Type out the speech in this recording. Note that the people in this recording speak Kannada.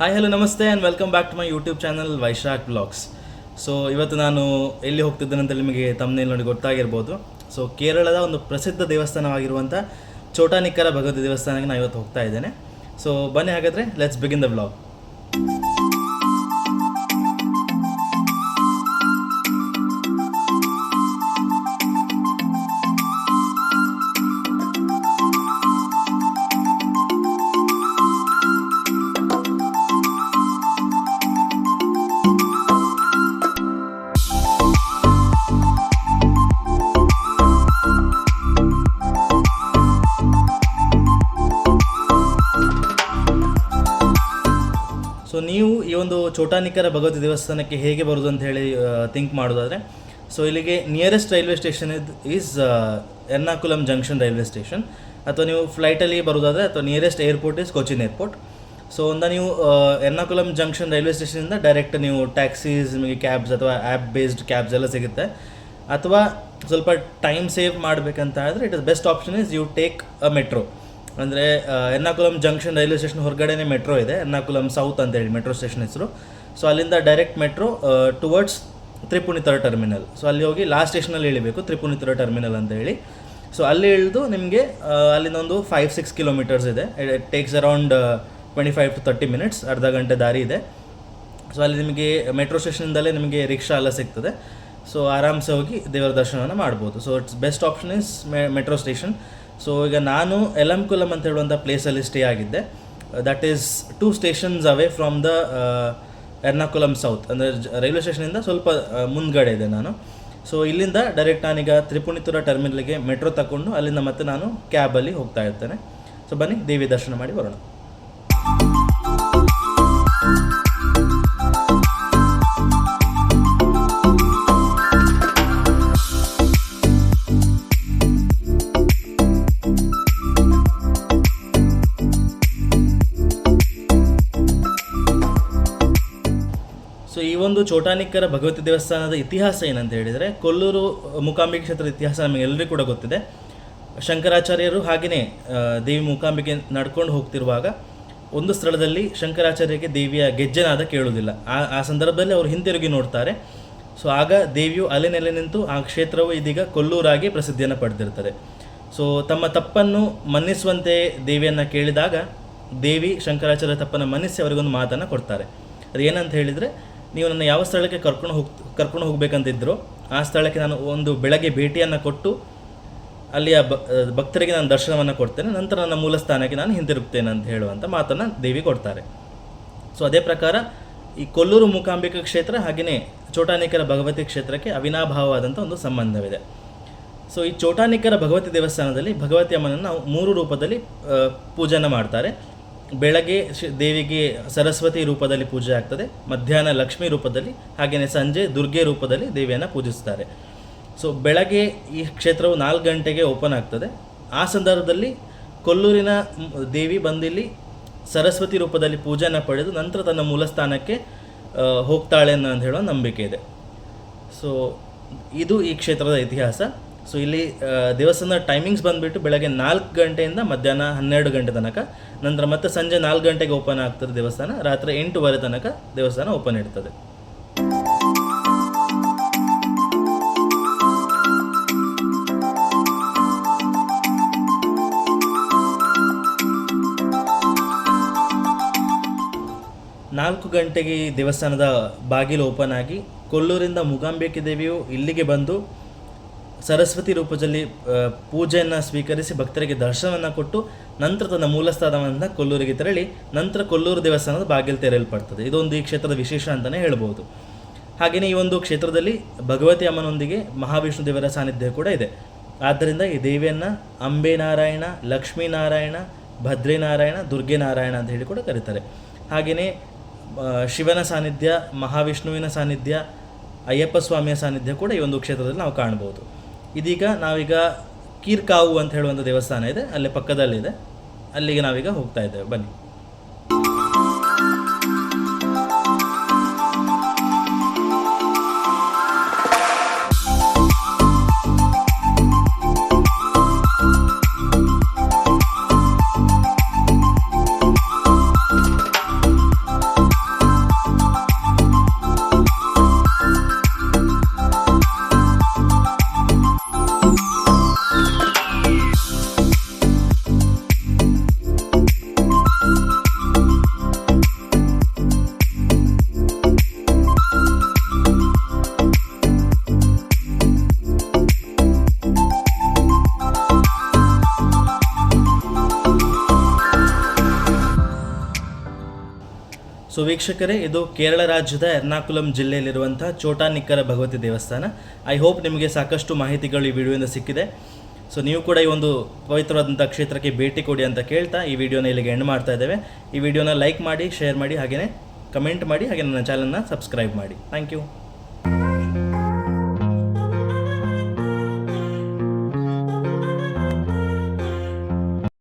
ಹಾಯ್ ಹಲೋ ನಮಸ್ತೆ and welcome back to my YouTube channel Vaishakh blogs. So ಇವತ್ತು ನಾನು ಎಲ್ಲಿ ಹೋಗ್ತಿದ್ದೇನೆ ಅಂತ ನಿಮಗೆ ತಮ್ಮನೇಲಿ ನೋಡಿ ಗೊತ್ತಾಗಿರ್ಬೋದು. ಸೊ ಕೇರಳದ ಒಂದು ಪ್ರಸಿದ್ಧ ದೇವಸ್ಥಾನವಾಗಿರುವಂಥ ಚೋಟಾನಿಕ್ಕರ ಭಗವತಿ ದೇವಸ್ಥಾನಕ್ಕೆ ನಾನು ಇವತ್ತು ಹೋಗ್ತಾ ಇದ್ದೇನೆ. ಸೊ ಬನ್ನಿ ಹಾಗಾದರೆ let's begin the vlog. So ನೀವು ಈ ಒಂದು ಚೋಟಾನಿಕ್ಕರ ಭಗವತಿ ದೇವಸ್ಥಾನಕ್ಕೆ ಹೇಗೆ ಬರೋದು ಅಂತ ಹೇಳಿ ಥಿಂಕ್ ಮಾಡೋದಾದರೆ, ಸೊ ಇಲ್ಲಿಗೆ nearest railway station is Ernakulam junction railway station. ಅಥವಾ ನೀವು ಫ್ಲೈಟಲ್ಲಿ ಬರೋದಾದರೆ ಅಥವಾ nearest airport is Cochin airport. So ನೀವು ಎರ್ನಾಕುಲಂ ಜಂಕ್ಷನ್ ರೈಲ್ವೆ ಸ್ಟೇಷನಿಂದ ಡೈರೆಕ್ಟ್ ನೀವು ಟ್ಯಾಕ್ಸೀಸ್, ನಿಮಗೆ ಕ್ಯಾಬ್ಸ್ ಅಥವಾ ಆ್ಯಪ್ ಬೇಸ್ಡ್ ಕ್ಯಾಬ್ಸ್ ಎಲ್ಲ ಸಿಗುತ್ತೆ. ಅಥವಾ ಸ್ವಲ್ಪ ಟೈಮ್ ಸೇವ್ ಮಾಡಬೇಕಂತ ಹೇಳಿದ್ರೆ it is best option is you take a metro. ಅಂದರೆ ಎರ್ನಾಕುಲಂ ಜಂಕ್ಷನ್ ರೈಲ್ವೆ ಸ್ಟೇಷನ್ ಹೊರಗಡೆನೇ ಮೆಟ್ರೋ ಇದೆ, ಎರ್ನಾಕುಲಂ ಸೌತ್ ಅಂತೇಳಿ ಮೆಟ್ರೋ ಸ್ಟೇಷನ್ ಹೆಸರು. ಸೊ ಅಲ್ಲಿಂದ direct metro towards Tripunithura terminal. So ಅಲ್ಲಿ ಹೋಗಿ ಲಾಸ್ಟ್ ಸ್ಟೇಷನಲ್ಲಿ ಇಳಿಬೇಕು, ತ್ರಿಪುನಿತರ ಟರ್ಮಿನಲ್ ಅಂತ ಹೇಳಿ. ಸೊ ಅಲ್ಲಿ ಇಳಿದು ನಿಮಗೆ ಅಲ್ಲಿಂದ ಒಂದು 5-6 ಕಿಲೋಮೀಟರ್ಸ್ ಇದೆ. It takes around 25 to 30 minutes, ಅರ್ಧ ಗಂಟೆ ದಾರಿ ಇದೆ. ಸೊ ಅಲ್ಲಿ ನಿಮಗೆ ಮೆಟ್ರೋ ಸ್ಟೇಷನಿಂದಲೇ ನಿಮಗೆ ರಿಕ್ಷಾ ಎಲ್ಲ ಸಿಗ್ತದೆ. ಸೊ ಆರಾಮ್ಸೆ ಹೋಗಿ ದೇವರ ದರ್ಶನವನ್ನು ಮಾಡ್ಬೋದು. So it's best option is metro station. So ಈಗ ನಾನು ಎಲಂಕುಲಂ ಅಂತ ಹೇಳುವಂಥ ಪ್ಲೇಸಲ್ಲಿ ಸ್ಟೇ ಆಗಿದ್ದೆ. That is 2 stations away from the Ernakulam south. ಅಂದರೆ ರೈಲ್ವೆ ಸ್ಟೇಷನಿಂದ ಸ್ವಲ್ಪ ಮುಂದ್ಗಡೆ ಇದೆ ನಾನು. ಸೊ ಇಲ್ಲಿಂದ ಡೈರೆಕ್ಟ್ ನಾನೀಗ ತ್ರಿಪುನಿತುರ ಟರ್ಮಿನಲ್ಗೆ ಮೆಟ್ರೋ ತಗೊಂಡು ಅಲ್ಲಿಂದ ಮತ್ತೆ ನಾನು ಕ್ಯಾಬಲ್ಲಿ ಹೋಗ್ತಾ ಇರ್ತೇನೆ. ಸೊ ಬನ್ನಿ ದೇವಿ ದರ್ಶನ ಮಾಡಿ ಬರೋಣ. ಸೊ ಈ ಒಂದು ಚೋಟಾನಿಕ್ಕರ ಭಗವತಿ ದೇವಸ್ಥಾನದ ಇತಿಹಾಸ ಏನಂತ ಹೇಳಿದರೆ, ಕೊಲ್ಲೂರು ಮೂಕಾಂಬಿಕೆ ಕ್ಷೇತ್ರದ ಇತಿಹಾಸ ನಮಗೆ ಎಲ್ಲರಿಗೂ ಕೂಡ ಗೊತ್ತಿದೆ. ಶಂಕರಾಚಾರ್ಯರು ಹಾಗೆಯೇ ದೇವಿ ಮೂಕಾಂಬಿಕೆ ನಡ್ಕೊಂಡು ಹೋಗ್ತಿರುವಾಗ ಒಂದು ಸ್ಥಳದಲ್ಲಿ ಶಂಕರಾಚಾರ್ಯರಿಗೆ ದೇವಿಯ ಗೆಜ್ಜೆನಾದ ಕೇಳುವುದಿಲ್ಲ. ಆ ಸಂದರ್ಭದಲ್ಲಿ ಅವರು ಹಿಂತಿರುಗಿ ನೋಡ್ತಾರೆ. ಸೊ ಆಗ ದೇವಿಯು ಅಲೆನೆಲೆ ನಿಂತು ಆ ಕ್ಷೇತ್ರವು ಇದೀಗ ಕೊಲ್ಲೂರಾಗಿ ಪ್ರಸಿದ್ಧಿಯನ್ನು ಪಡೆದಿರ್ತದೆ. ಸೊ ತಮ್ಮ ತಪ್ಪನ್ನು ಮನ್ನಿಸುವಂತೆ ದೇವಿಯನ್ನು ಕೇಳಿದಾಗ ದೇವಿ ಶಂಕರಾಚಾರ್ಯ ತಪ್ಪನ್ನು ಮನ್ನಿಸಿ ಅವರಿಗೊಂದು ಮಾತನ್ನು ಕೊಡ್ತಾರೆ. ಅದು ಏನಂತ ಹೇಳಿದರೆ, ನೀವು ನನ್ನ ಯಾವ ಸ್ಥಳಕ್ಕೆ ಕರ್ಕೊಂಡು ಹೋಗಬೇಕಂತಿದ್ರೋ ಆ ಸ್ಥಳಕ್ಕೆ ನಾನು ಒಂದು ಬೆಳಗ್ಗೆ ಭೇಟಿಯನ್ನು ಕೊಟ್ಟು ಅಲ್ಲಿಯ ಭಕ್ತರಿಗೆ ನಾನು ದರ್ಶನವನ್ನು ಕೊಡ್ತೇನೆ, ನಂತರ ನನ್ನ ಮೂಲ ಸ್ಥಾನಕ್ಕೆ ನಾನು ಹಿಂತಿರುಗ್ತೇನೆ ಅಂತ ಹೇಳುವಂಥ ಮಾತನ್ನು ದೇವಿ ಕೊಡ್ತಾರೆ. ಸೊ ಅದೇ ಪ್ರಕಾರ ಈ ಕೊಲ್ಲೂರು ಮೂಕಾಂಬಿಕಾ ಕ್ಷೇತ್ರ ಹಾಗೆಯೇ ಚೋಟಾನಿಕ್ಕರ ಭಗವತಿ ಕ್ಷೇತ್ರಕ್ಕೆ ಅವಿನಾಭಾವವಾದಂಥ ಒಂದು ಸಂಬಂಧವಿದೆ. ಸೊ ಈ ಚೋಟಾನಿಕ್ಕರ ಭಗವತಿ ದೇವಸ್ಥಾನದಲ್ಲಿ ಭಗವತಿ ಅಮ್ಮನನ್ನು ನಾವು 3 ರೂಪದಲ್ಲಿ ಪೂಜೆಯನ್ನು ಮಾಡ್ತಾರೆ. ಬೆಳಗ್ಗೆ ದೇವಿಗೆ ಸರಸ್ವತಿ ರೂಪದಲ್ಲಿ ಪೂಜೆ ಆಗ್ತದೆ, ಮಧ್ಯಾಹ್ನ ಲಕ್ಷ್ಮೀ ರೂಪದಲ್ಲಿ, ಹಾಗೆಯೇ ಸಂಜೆ ದುರ್ಗೆ ರೂಪದಲ್ಲಿ ದೇವಿಯನ್ನು ಪೂಜಿಸ್ತಾರೆ. ಸೊ ಬೆಳಗ್ಗೆ ಈ ಕ್ಷೇತ್ರವು 4 ಗಂಟೆಗೆ ಓಪನ್ ಆಗ್ತದೆ. ಆ ಸಂದರ್ಭದಲ್ಲಿ ಕೊಲ್ಲೂರಿನ ದೇವಿ ಬಂದಿಲ್ಲಿ ಸರಸ್ವತಿ ರೂಪದಲ್ಲಿ ಪೂಜೆಯನ್ನು ಪಡೆದು ನಂತರ ತನ್ನ ಮೂಲ ಸ್ಥಾನಕ್ಕೆ ಹೋಗ್ತಾಳೆ ಅಂತ ಹೇಳೋ ನಂಬಿಕೆ ಇದೆ. ಸೊ ಇದು ಈ ಕ್ಷೇತ್ರದ ಇತಿಹಾಸ. ಸೊ ಇಲ್ಲಿ ದೇವಸ್ಥಾನದ ಟೈಮಿಂಗ್ಸ್ ಬಂದುಬಿಟ್ಟು ಬೆಳಗ್ಗೆ 4 ಗಂಟೆಯಿಂದ ಮಧ್ಯಾಹ್ನ 12 ಗಂಟೆ ತನಕ, ನಂತರ ಮತ್ತೆ ಸಂಜೆ 4 ಗಂಟೆಗೆ ಓಪನ್ ಆಗ್ತದೆ ದೇವಸ್ಥಾನ, ರಾತ್ರಿ 8:30 ತನಕ ದೇವಸ್ಥಾನ ಓಪನ್ ಇರ್ತದೆ. ನಾಲ್ಕು ಗಂಟೆಗೆ ಈ ದೇವಸ್ಥಾನದ ಬಾಗಿಲು ಓಪನ್ ಆಗಿ ಕೊಲ್ಲೂರಿಂದ ಮೂಕಾಂಬಿಕೆ ದೇವಿಯು ಇಲ್ಲಿಗೆ ಬಂದು ಸರಸ್ವತಿ ರೂಪದಲ್ಲಿ ಪೂಜೆಯನ್ನು ಸ್ವೀಕರಿಸಿ ಭಕ್ತರಿಗೆ ದರ್ಶನವನ್ನು ಕೊಟ್ಟು ನಂತರ ತನ್ನ ಮೂಲ ಸ್ಥಾನವನ್ನು ಕೊಲ್ಲೂರಿಗೆ ತೆರಳಿ ನಂತರ ಕೊಲ್ಲೂರು ದೇವಸ್ಥಾನದ ಬಾಗಿಲು ತೆರೆಯಲ್ಪಡ್ತದೆ. ಇದೊಂದು ಈ ಕ್ಷೇತ್ರದ ವಿಶೇಷ ಅಂತಲೇ ಹೇಳ್ಬೋದು. ಹಾಗೆಯೇ ಈ ಒಂದು ಕ್ಷೇತ್ರದಲ್ಲಿ ಭಗವತಿ ಅಮ್ಮನೊಂದಿಗೆ ಮಹಾವಿಷ್ಣು ದೇವರ ಸಾನ್ನಿಧ್ಯ ಕೂಡ ಇದೆ. ಆದ್ದರಿಂದ ಈ ದೇವಿಯನ್ನು ಅಂಬೆ ನಾರಾಯಣ, ಲಕ್ಷ್ಮೀನಾರಾಯಣ, ಭದ್ರಿನಾರಾಯಣ, ದುರ್ಗೆ ನಾರಾಯಣ ಅಂತ ಹೇಳಿ ಕೂಡ ಕರೀತಾರೆ. ಹಾಗೆಯೇ ಶಿವನ ಸಾನ್ನಿಧ್ಯ, ಮಹಾವಿಷ್ಣುವಿನ ಸಾನ್ನಿಧ್ಯ, ಅಯ್ಯಪ್ಪ ಸ್ವಾಮಿಯ ಸಾನ್ನಿಧ್ಯ ಕೂಡ ಈ ಒಂದು ಕ್ಷೇತ್ರದಲ್ಲಿ ನಾವು ಕಾಣ್ಬೋದು. ಇದೀಗ ನಾವೀಗ ಕೀರ್ಕಾವು ಅಂತ ಹೇಳುವಂಥ ದೇವಸ್ಥಾನ ಇದೆ, ಅಲ್ಲೇ ಪಕ್ಕದಲ್ಲಿದೆ, ಅಲ್ಲಿಗೆ ನಾವೀಗ ಹೋಗ್ತಾ ಇದ್ದೇವೆ. ಬನ್ನಿ. ಸೊ ವೀಕ್ಷಕರೇ, ಇದು ಕೇರಳ ರಾಜ್ಯದ ಎರ್ನಾಕುಲಂ ಜಿಲ್ಲೆಯಲ್ಲಿರುವಂಥ ಚೋಟಾನಿಕ್ಕರ ಭಗವತಿ ದೇವಸ್ಥಾನ. ಐ ಹೋಪ್ ನಿಮಗೆ ಸಾಕಷ್ಟು ಮಾಹಿತಿಗಳು ಈ ವಿಡಿಯೋಯಿಂದ ಸಿಕ್ಕಿದೆ. ಸೊ ನೀವು ಕೂಡ ಈ ಒಂದು ಪವಿತ್ರವಾದಂಥ ಕ್ಷೇತ್ರಕ್ಕೆ ಭೇಟಿ ಕೊಡಿ ಅಂತ ಕೇಳ್ತಾ ಈ ವಿಡಿಯೋನ ಇಲ್ಲಿಗೆ ಎಂಡ್ ಮಾಡ್ತಾ ಇದ್ದೇವೆ. ಈ ವಿಡಿಯೋನ ಲೈಕ್ ಮಾಡಿ, ಶೇರ್ ಮಾಡಿ, ಹಾಗೆಯೇ ಕಮೆಂಟ್ ಮಾಡಿ, ಹಾಗೆ ನನ್ನ ಚಾನಲ್ನ ಸಬ್ಸ್ಕ್ರೈಬ್ ಮಾಡಿ. Thank you.